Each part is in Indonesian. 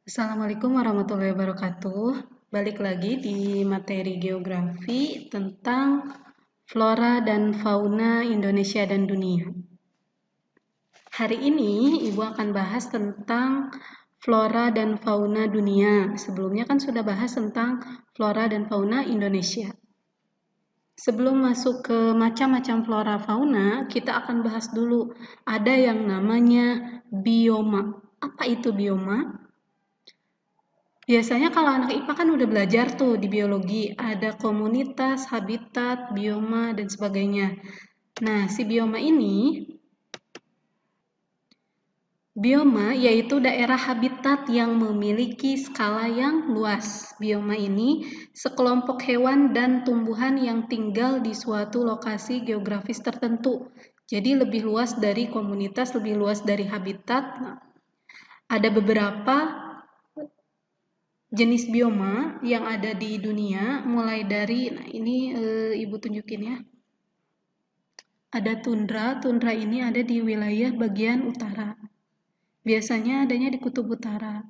Assalamualaikum warahmatullahi wabarakatuh. Balik lagi di materi geografi tentang flora dan fauna Indonesia dan dunia. Hari ini Ibu akan bahas tentang flora dan fauna dunia. Sebelumnya kan sudah bahas tentang flora dan fauna Indonesia. Sebelum masuk ke macam-macam flora fauna, kita akan bahas dulu. Ada yang namanya bioma. Apa itu bioma? Biasanya kalau anak IPA kan udah belajar tuh di biologi, ada komunitas, habitat, bioma, dan sebagainya. Nah, si bioma yaitu daerah habitat yang memiliki skala yang luas. Bioma ini sekelompok hewan dan tumbuhan yang tinggal di suatu lokasi geografis tertentu. Jadi lebih luas dari komunitas, lebih luas dari habitat. Nah, ada beberapa jenis bioma yang ada di dunia, mulai dari, nah ini Ibu tunjukin ya. Ada tundra, tundra ini ada di wilayah bagian utara. Biasanya adanya di kutub utara.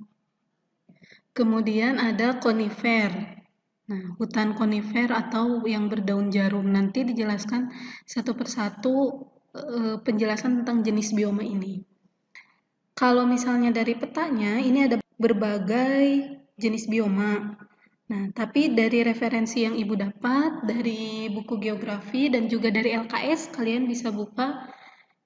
Kemudian ada konifer. Nah, hutan konifer atau yang berdaun jarum. Nanti dijelaskan satu persatu penjelasan tentang jenis bioma ini. Kalau misalnya dari petanya, ini ada berbagai jenis bioma. Nah, tapi dari referensi yang Ibu dapat, dari buku geografi dan juga dari LKS, kalian bisa buka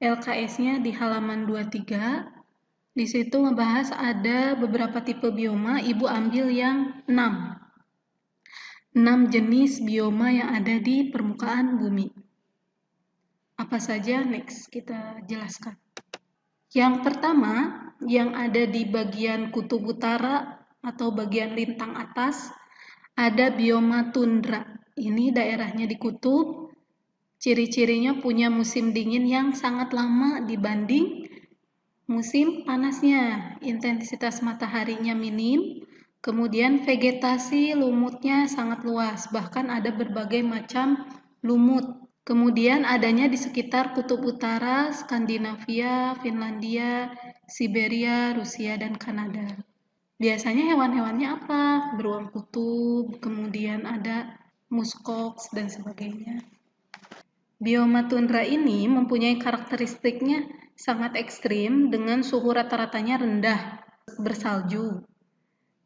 LKS-nya di halaman 23. Di situ membahas ada beberapa tipe bioma, Ibu ambil yang 6. 6 jenis bioma yang ada di permukaan bumi. Apa saja? Next, kita jelaskan. Yang pertama, yang ada di bagian kutub utara atau bagian lintang atas, ada bioma tundra. Ini daerahnya di kutub. Ciri-cirinya punya musim dingin yang sangat lama dibanding musim panasnya. Intensitas mataharinya minim. Kemudian vegetasi lumutnya sangat luas. Bahkan ada berbagai macam lumut. Kemudian adanya di sekitar kutub utara, Skandinavia, Finlandia, Siberia, Rusia, dan Kanada. Biasanya hewan-hewannya apa? Beruang kutub, kemudian ada muskox, dan sebagainya. Bioma tundra ini mempunyai karakteristiknya sangat ekstrim dengan suhu rata-ratanya rendah, bersalju,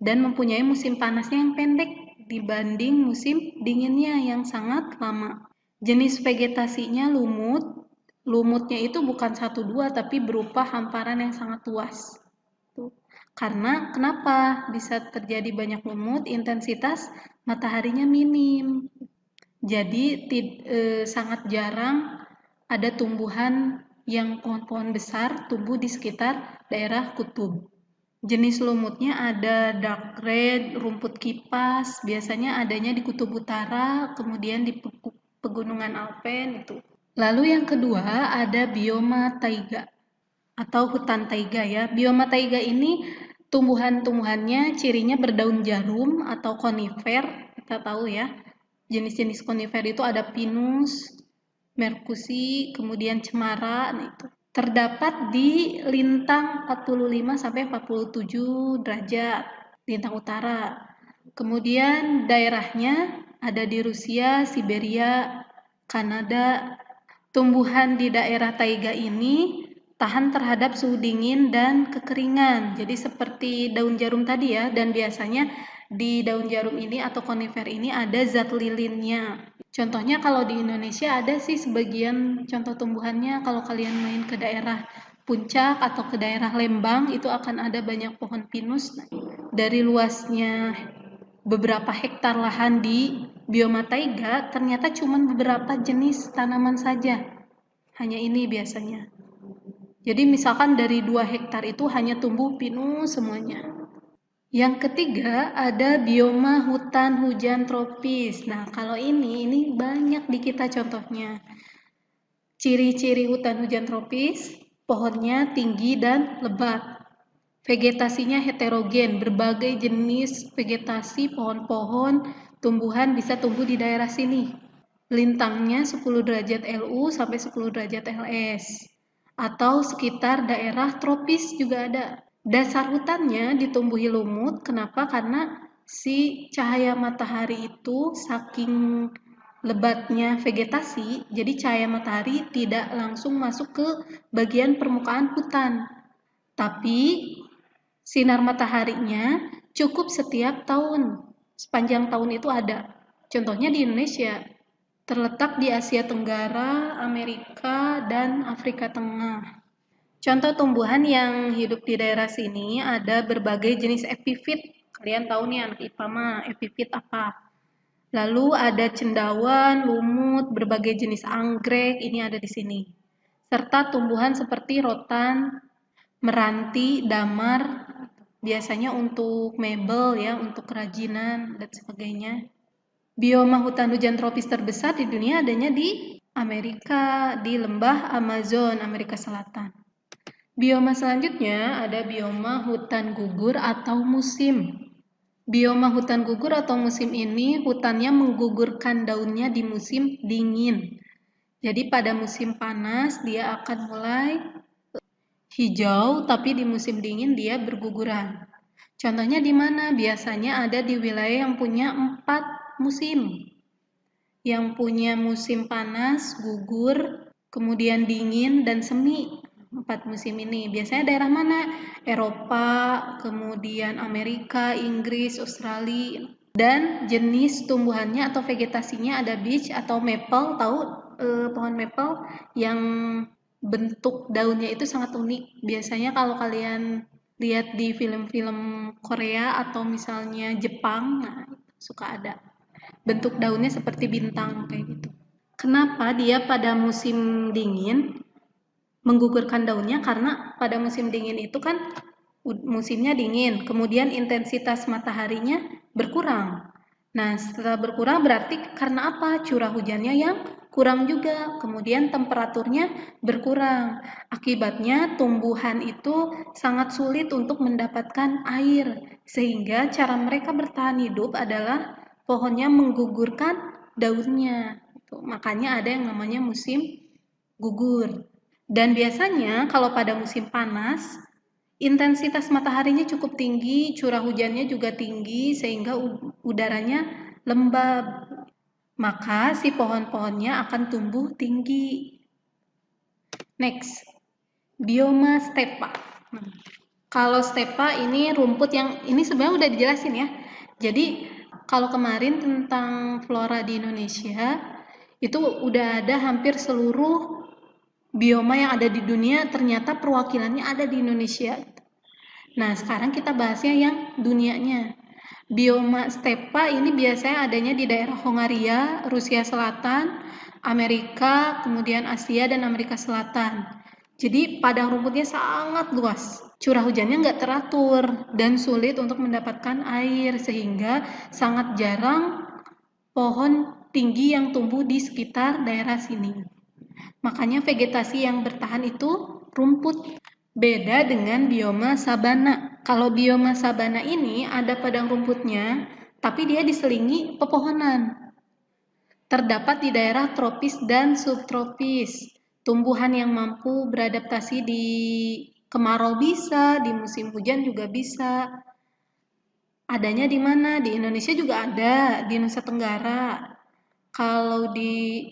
dan mempunyai musim panasnya yang pendek dibanding musim dinginnya yang sangat lama. Jenis vegetasinya lumut. Lumutnya itu bukan 1-2 tapi berupa hamparan yang sangat luas. Karena kenapa bisa terjadi banyak lumut? Intensitas mataharinya minim. Jadi sangat jarang ada tumbuhan yang pohon-pohon besar tumbuh di sekitar daerah kutub. Jenis lumutnya ada dark red, rumput kipas, biasanya adanya di kutub utara, kemudian di pegunungan Alpen itu. Lalu yang kedua ada bioma taiga atau hutan taiga ya. Bioma taiga ini tumbuhan-tumbuhannya cirinya berdaun jarum atau konifer, kita tahu ya. Jenis-jenis konifer itu ada pinus, merkusi, kemudian cemara, nah itu. Terdapat di lintang 45 sampai 47 derajat, lintang utara. Kemudian daerahnya ada di Rusia, Siberia, Kanada. Tumbuhan di daerah taiga ini tahan terhadap suhu dingin dan kekeringan. Jadi seperti daun jarum tadi ya, dan biasanya di daun jarum ini atau konifer ini ada zat lilinnya. Contohnya kalau di Indonesia ada sih sebagian contoh tumbuhannya, kalau kalian main ke daerah Puncak atau ke daerah Lembang itu akan ada banyak pohon pinus. Dari luasnya beberapa hektar lahan di bioma taiga, ternyata cuma beberapa jenis tanaman saja. Hanya ini biasanya. Jadi misalkan dari 2 hektar itu hanya tumbuh pinus semuanya. Yang ketiga ada bioma hutan hujan tropis. Nah, kalau ini banyak di kita contohnya. Ciri-ciri hutan hujan tropis, pohonnya tinggi dan lebat. Vegetasinya heterogen, berbagai jenis vegetasi, pohon-pohon, tumbuhan bisa tumbuh di daerah sini. Lintangnya 10 derajat LU sampai 10 derajat LS. Atau sekitar daerah tropis juga ada. Dasar hutannya ditumbuhi lumut. Kenapa? Karena si cahaya matahari itu saking lebatnya vegetasi, jadi cahaya matahari tidak langsung masuk ke bagian permukaan hutan. Tapi sinar mataharinya cukup setiap tahun. Sepanjang tahun itu ada. Contohnya di Indonesia, terletak di Asia Tenggara, Amerika, dan Afrika Tengah. Contoh tumbuhan yang hidup di daerah sini ada berbagai jenis epifit. Kalian tahu nih anak IPA mah epifit apa? Lalu ada cendawan, lumut, berbagai jenis anggrek, ini ada di sini. Serta tumbuhan seperti rotan, meranti, damar, biasanya untuk mebel ya, untuk kerajinan dan sebagainya. Bioma hutan hujan tropis terbesar di dunia adanya di Amerika, di lembah Amazon, Amerika Selatan. Bioma selanjutnya ada bioma hutan gugur atau musim. Bioma hutan gugur atau musim ini hutannya menggugurkan daunnya di musim dingin. Jadi pada musim panas dia akan mulai hijau, tapi di musim dingin dia berguguran. Contohnya di mana? Biasanya ada di wilayah yang punya 4 musim. Yang punya musim panas, gugur, kemudian dingin, dan semi. 4 musim ini. Biasanya daerah mana? Eropa, kemudian Amerika, Inggris, Australia. Dan jenis tumbuhannya atau vegetasinya ada beech atau maple, tahu pohon maple yang bentuk daunnya itu sangat unik. Biasanya kalau kalian lihat di film-film Korea atau misalnya Jepang, nah suka ada. Bentuk daunnya seperti bintang kayak gitu. Kenapa dia pada musim dingin menggugurkan daunnya? Karena pada musim dingin itu kan musimnya dingin, kemudian intensitas mataharinya berkurang. Nah, setelah berkurang berarti karena apa? Curah hujannya yang kurang juga, kemudian temperaturnya berkurang. Akibatnya tumbuhan itu sangat sulit untuk mendapatkan air, sehingga cara mereka bertahan hidup adalah pohonnya menggugurkan daunnya. Makanya ada yang namanya musim gugur. Dan biasanya kalau pada musim panas, intensitas mataharinya cukup tinggi, curah hujannya juga tinggi, sehingga udaranya lembab. Maka si pohon-pohonnya akan tumbuh tinggi. Next, bioma stepa. Kalau stepa ini rumput yang, ini sebenarnya udah dijelasin ya. Jadi kalau kemarin tentang flora di Indonesia, itu udah ada hampir seluruh bioma yang ada di dunia, ternyata perwakilannya ada di Indonesia. Nah, sekarang kita bahasnya yang dunianya. Bioma stepa ini biasanya adanya di daerah Hongaria, Rusia Selatan, Amerika, kemudian Asia dan Amerika Selatan. Jadi padang rumputnya sangat luas. Curah hujannya nggak teratur dan sulit untuk mendapatkan air, sehingga sangat jarang pohon tinggi yang tumbuh di sekitar daerah sini. Makanya vegetasi yang bertahan itu rumput. Beda dengan bioma sabana. Kalau bioma sabana ini ada padang rumputnya, tapi dia diselingi pepohonan. Terdapat di daerah tropis dan subtropis. Tumbuhan yang mampu beradaptasi di kemarau bisa, di musim hujan juga bisa. Adanya di mana? Di Indonesia juga ada, di Nusa Tenggara. Kalau di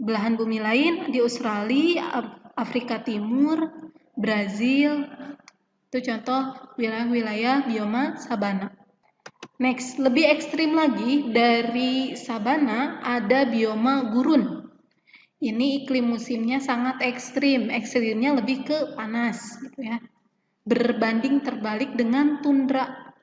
belahan bumi lain, di Australia, Afrika Timur, Brazil, itu contoh wilayah-wilayah bioma sabana. Next, lebih ekstrim lagi dari sabana ada bioma gurun. Ini iklim musimnya sangat ekstrim, ekstrimnya lebih ke panas gitu ya. Berbanding terbalik dengan tundra.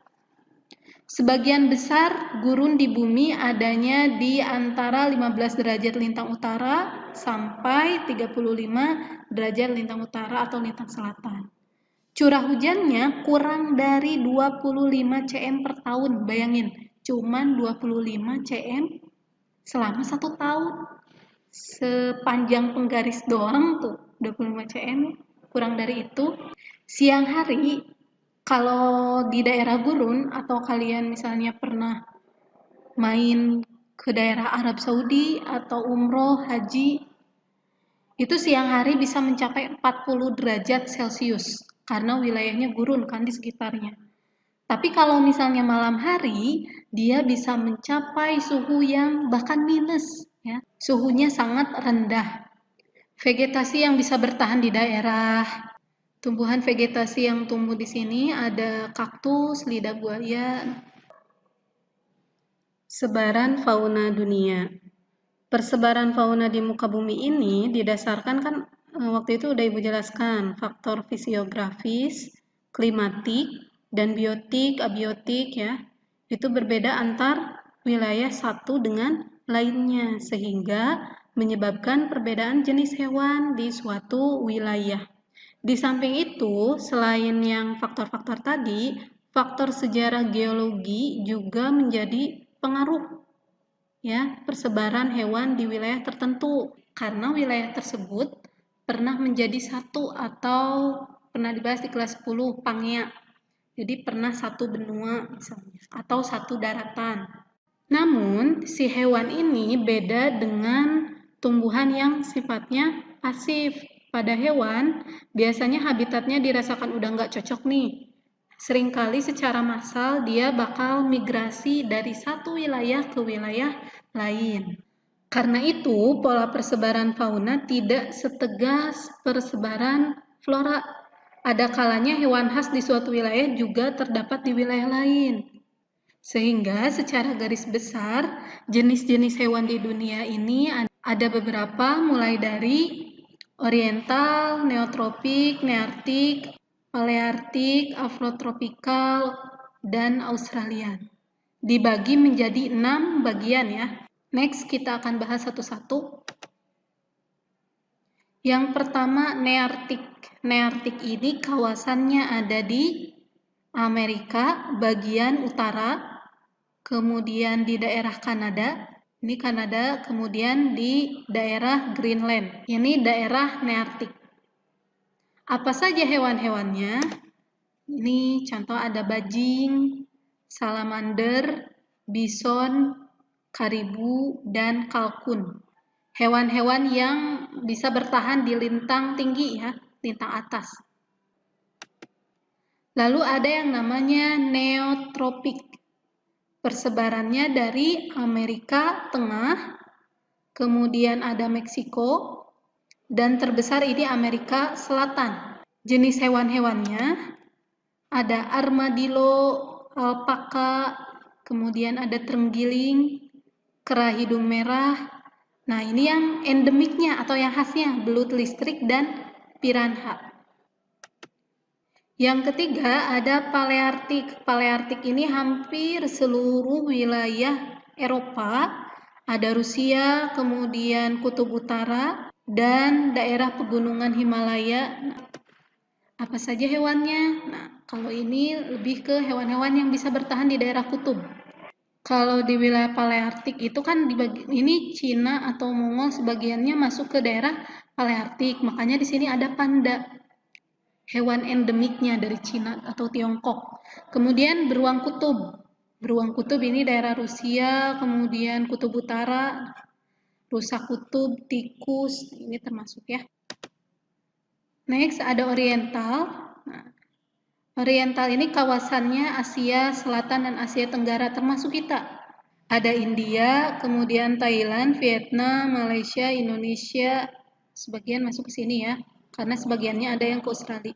Sebagian besar gurun di bumi adanya di antara 15 derajat lintang utara sampai 35 derajat lintang utara atau lintang selatan. Curah hujannya kurang dari 25 cm per tahun. Bayangin, cuman 25 cm selama 1 tahun. Sepanjang penggaris doang tuh, 25 cm, kurang dari itu. Siang hari, kalau di daerah gurun atau kalian misalnya pernah main ke daerah Arab Saudi atau umroh, haji, itu siang hari bisa mencapai 40 derajat Celcius. karena wilayahnya gurun kan di sekitarnya. Tapi kalau misalnya malam hari, dia bisa mencapai suhu yang bahkan minus, ya. Suhunya sangat rendah. Vegetasi yang bisa bertahan di daerah. Tumbuhan vegetasi yang tumbuh di sini ada kaktus, lidah buaya. Sebaran fauna dunia. Persebaran fauna di muka bumi ini didasarkan kan waktu itu udah Ibu jelaskan faktor fisiografis, klimatik, dan biotik, abiotik ya. Itu berbeda antar wilayah satu dengan lainnya sehingga menyebabkan perbedaan jenis hewan di suatu wilayah. Di samping itu, selain yang faktor-faktor tadi, faktor sejarah geologi juga menjadi pengaruh ya persebaran hewan di wilayah tertentu karena wilayah tersebut pernah menjadi satu atau pernah dibahas di kelas 10 Pangea. Jadi pernah satu benua misalnya atau satu daratan. Namun si hewan ini beda dengan tumbuhan yang sifatnya pasif. Pada hewan biasanya habitatnya dirasakan udah nggak cocok nih. Seringkali secara massal dia bakal migrasi dari satu wilayah ke wilayah lain. Karena itu, pola persebaran fauna tidak setegas persebaran flora. Ada kalanya hewan khas di suatu wilayah juga terdapat di wilayah lain. Sehingga secara garis besar, jenis-jenis hewan di dunia ini ada beberapa mulai dari oriental, neotropik, neartik, paleartik, afrotropikal, dan australian. Dibagi menjadi 6 bagian ya. Next, kita akan bahas satu-satu. Yang pertama, neartik. Neartik ini kawasannya ada di Amerika bagian utara, kemudian di daerah Kanada, ini Kanada, kemudian di daerah Greenland, ini daerah neartik. Apa saja hewan-hewannya? Ini contoh ada bajing, salamander, bison, karibu, dan kalkun. Hewan-hewan yang bisa bertahan di lintang tinggi ya, lintang atas. Lalu ada yang namanya neotropik. Persebarannya dari Amerika Tengah, kemudian ada Meksiko, dan terbesar ini Amerika Selatan. Jenis hewan-hewannya ada armadillo, alpaka, kemudian ada terenggiling, kera hidung merah. Nah, ini yang endemiknya atau yang khasnya, belut listrik dan piranha. Yang ketiga ada paleartik. Paleartik ini hampir seluruh wilayah Eropa, ada Rusia, kemudian Kutub Utara, dan daerah pegunungan Himalaya. Apa saja hewannya? Nah, kalau ini lebih ke hewan-hewan yang bisa bertahan di daerah kutub. Kalau di wilayah paleartik itu kan ini Cina atau Mongol sebagiannya masuk ke daerah paleartik, makanya di sini ada panda. Hewan endemiknya dari Cina atau Tiongkok. Kemudian beruang kutub. Beruang kutub ini daerah Rusia, kemudian Kutub Utara, rusa kutub, tikus, ini termasuk ya. Next ada oriental. Nah, oriental ini kawasannya Asia Selatan dan Asia Tenggara termasuk kita. Ada India, kemudian Thailand, Vietnam, Malaysia, Indonesia, sebagian masuk ke sini ya, karena sebagiannya ada yang ke Australia.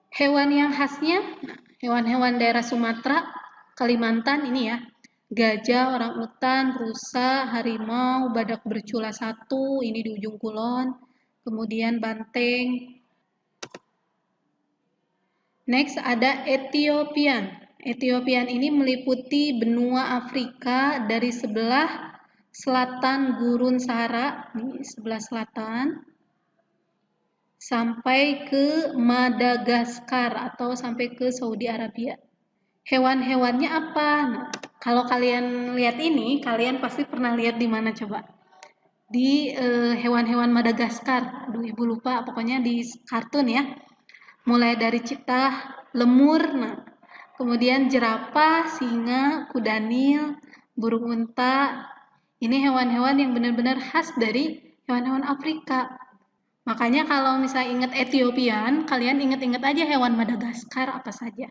Hewan yang khasnya, hewan-hewan daerah Sumatera, Kalimantan ini ya, gajah, orangutan, rusa, harimau, badak bercula satu, ini di ujung kulon, kemudian banteng. Next ada Ethiopian. Ethiopian ini meliputi benua Afrika dari sebelah selatan gurun Sahara, ini sebelah selatan, sampai ke Madagaskar atau sampai ke Saudi Arabia. Hewan-hewannya apa? Nah, kalau kalian lihat ini, kalian pasti pernah lihat di mana coba? Di hewan-hewan Madagaskar. Aduh, Ibu lupa, pokoknya di kartun ya. Mulai dari citah, lemur, nah, kemudian jerapah, singa, kuda nil, burung unta. Ini hewan-hewan yang benar-benar khas dari hewan-hewan Afrika. Makanya kalau misalnya ingat Ethiopian, kalian ingat-ingat aja hewan Madagaskar apa saja.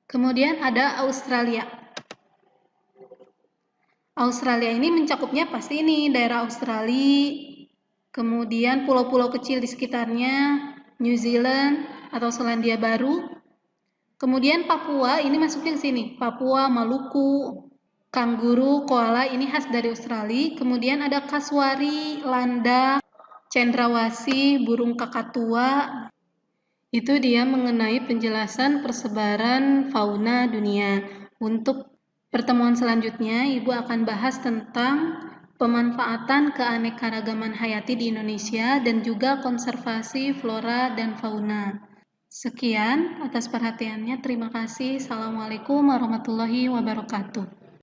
Kemudian ada Australia. Australia ini mencakupnya pasti ini daerah Australia, kemudian pulau-pulau kecil di sekitarnya, New Zealand atau Selandia Baru. Kemudian Papua ini masuknya ke sini, Papua, Maluku, kanguru, koala ini khas dari Australia. Kemudian ada kasuari, landak, cendrawasih, burung kakatua. Itu dia mengenai penjelasan persebaran fauna dunia. Untuk pertemuan selanjutnya, Ibu akan bahas tentang pemanfaatan keanekaragaman hayati di Indonesia dan juga konservasi flora dan fauna. Sekian atas perhatiannya. Terima kasih. Assalamualaikum warahmatullahi wabarakatuh.